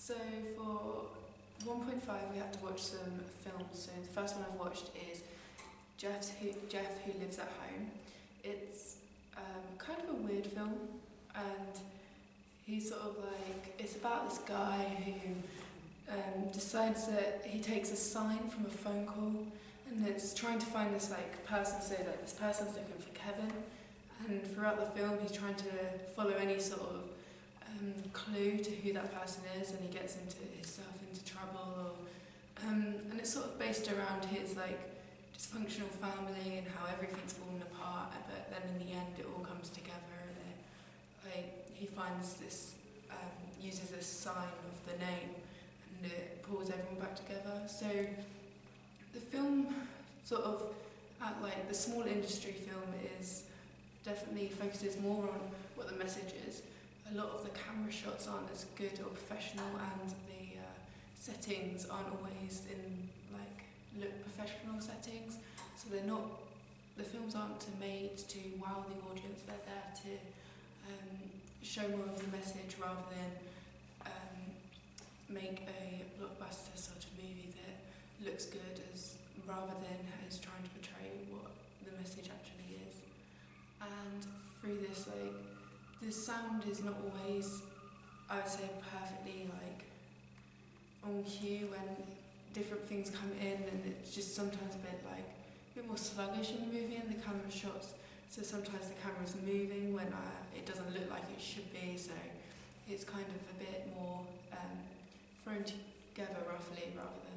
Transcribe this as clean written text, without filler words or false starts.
So for 1.5 we had to watch some films. So the first one I've watched is Jeff Who Lives at Home. It's kind of a weird film, and he's sort of like, it's about this guy who decides that he takes a sign from a phone call, and it's trying to find this like person, so like this person's looking for Kevin, and throughout the film he's trying to follow any sort of clue to who that person is, and he gets himself into trouble, or and it's sort of based around his like dysfunctional family and how everything's fallen apart, but then in the end it all comes together, and like he finds this, uses this sign of the name, and it pulls everyone back together. So the film sort of, at like the small industry film, is definitely focuses more on what the message is. A lot of the camera shots aren't as good or professional, and the settings aren't always in like look professional settings, so they're not, the films aren't made to wow the audience, they're there to show more of the message rather than make a blockbuster sort of movie that looks good, rather than is trying to portray what the message actually is. And through this, like, the sound is not always, I would say, perfectly like on cue when different things come in, and it's just sometimes a bit more sluggish in the movie, and the camera shots, so sometimes the camera's moving when it doesn't look like it should be, so it's kind of a bit more thrown together roughly rather than